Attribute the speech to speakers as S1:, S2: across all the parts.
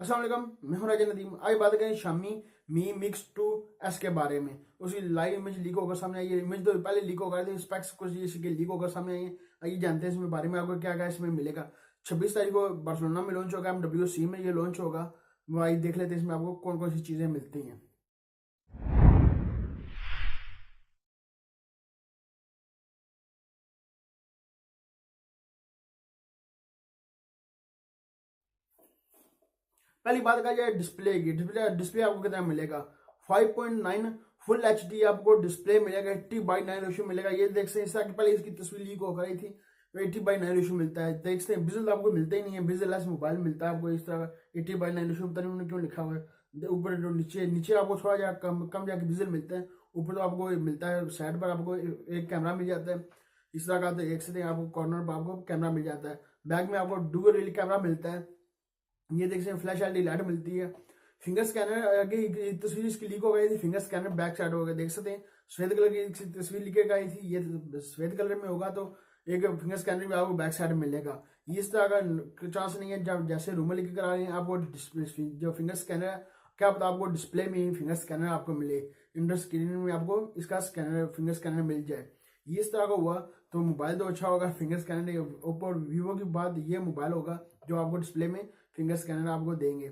S1: अस्सलाम वालेकुम, मैं हूं नदीम। आज बात करें शामी मी मिक्स टू एस के बारे में। उसकी लाइव इमेज लीक होकर सामने आई है। इमेज तो पहले लीक होकर आई थी, स्पेक्स कुछ इसके लीक होकर सामने आई है। आइए जानते हैं इसमें बारे में आपको क्या क्या इसमें मिलेगा। 26 तारीख को बार्सिलोना में लॉन्च होगा, MWC में ये लॉन्च होगा। वो आइए देख लेते हैं इसमें आपको कौन कौन सी चीज़ें मिलती हैं। पहली बात कहा जाए डिस्प्ले की। डिस्प्ले आपको कितना मिलेगा? 5.9 फुल HD आपको डिस्प्ले मिलेगा। 80/9 रेशियो मिलेगा। ये देख सकते हैं, इससे पहले इसकी तस्वीर लीक हो गई थी। 80/9 रेशियो मिलता है। देख सकते हैं बिजल आपको मिलता ही नहीं है। बिजल लेस मोबाइल मिलता है आपको इस तरह का 80/9 रेशियो। पता नहीं उन्होंने क्यों लिखा हुआ है। ऊपर जो नीचे नीचे आपको थोड़ा जा कम कम जाके बिजल मिलता है। ऊपर तो आपको मिलता है, साइड पर आपको एक कैमरा मिल जाता है इस तरह का। देख सकते हैं आपको कॉर्नर पर आपको कैमरा मिल जाता है। बैक में आपको डुअल रियल कैमरा मिलता है। ये देख सकते हैं फ्लैश एलईडी लाइट मिलती है। फिंगर स्कैनर आगे तस्वीर इसकी लीक हो गई थी। फिंगर स्कैनर बैक साइड हो गया, देख सकते हैं। सफेद कलर की तस्वीर लीक गई थी। ये सफेद कलर में होगा तो एक फिंगर स्कैनर भी आपको बैक साइड में मिलेगा। ये इस तरह का चांस नहीं है जब जैसे रूमर लिख कर आ रहे हैं आपको जो फिंगर स्कैनर है, क्या पता आपको डिस्प्ले में ही फिंगर स्कैनर आपको मिले, इंडर स्क्रीन में आपको इसका स्कैनर फिंगर स्कैनर मिल जाए। ये इस तरह का हुआ तो मोबाइल तो अच्छा होगा। फिंगर स्कैनर ओप्पो वीवो की बाद ये मोबाइल होगा जो आपको डिस्प्ले में फिंगर स्कैनर आपको देंगे।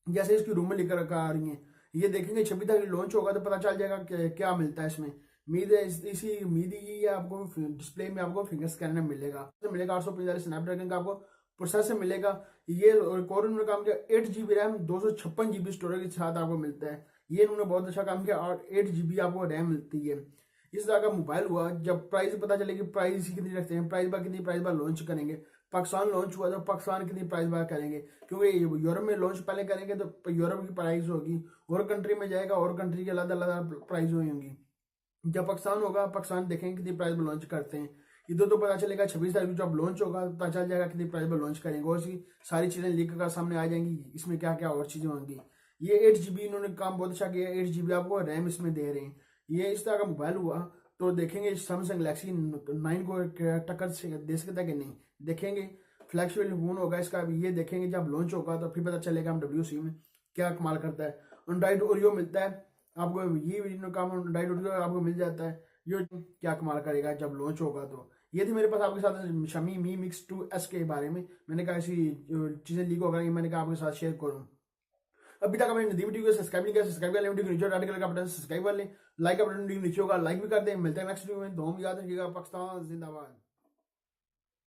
S1: जैसे इसकी रूमर लेकर आ रही हैं, ये देखेंगे 26 तारीख लॉन्च होगा तो पता चल जाएगा क्या मिलता है इसमें। उम्मीद है इसी उम्मीद ही है आपको डिस्प्ले में आपको फिंगर स्कैनर मिलेगा। 845 स्नैपड्रैगन का आपको प्रोसेसर मिलेगा। ये और उन्होंने काम किया 8 GB रैम 256 GB स्टोरेज के साथ आपको मिलता है। ये इन्होंने बहुत अच्छा काम किया और 8 GB आपको रैम मिलती है। इस तरह का मोबाइल हुआ। जब प्राइस पता चलेगी प्राइस कितनी रखते हैं, प्राइस बार कितनी प्राइस बार लॉन्च करेंगे। पाकिस्तान लॉन्च हुआ तो पाकिस्तान कितनी प्राइस बार करेंगे, क्योंकि यूरोप में लॉन्च पहले करेंगे तो यूरोप की प्राइस होगी, और कंट्री में जाएगा और कंट्री की अलग अलग प्राइस होंगी। जब पाकिस्तान होगा, पाकिस्तान देखेंगे कितनी प्राइस में लॉन्च करते हैं। इधर तो पता चलेगा 26 तारीख को जब लॉन्च होगा तो पता चल जाएगा कितनी प्राइस में लॉन्च करेंगे, और इसकी सारी चीजें लीक कर सामने आ जाएंगी। इसमें क्या क्या और चीजें होंगी। ये 8 GB इन्होंने काम बहुत अच्छा किया। 8 GB आपको रैम इसमें दे रहे हैं। ये इस तरह का मोबाइल हुआ तो देखेंगे सैमसंग गैलेक्सी 9 को टक्कर दे सकता है कि नहीं, देखेंगे। फ्लैगशिप फोन होगा इसका। ये देखेंगे जब लॉन्च होगा तो फिर पता चलेगा MWC में क्या कमाल करता है। एंड्रॉइड ओरियो मिलता है आपको। ये काम एंड्रॉइड ओरियो आपको मिल जाता है। ये क्या कमाल करेगा जब लॉन्च होगा। तो ये थी मेरे पास आपके साथ शमी मी मिक्स 2S के बारे में। मैंने कहा ऐसी चीजें लीक हो गई, मैंने कहा आपके साथ शेयर करूँ। अभी तक आपने नदीम वीडियो को सब्सक्राइब नहीं किया, सब्सक्राइब कर लें। वीडियो को नीचे रेड कलर का बटन सब्सक्राइब कर लें। लाइक का बटन नीचे होगा, लाइक भी कर दें। मिलते हैं नेक्स्ट वीडियो में। तो हम याद रखिएगा, पाकिस्तान जिंदाबाद।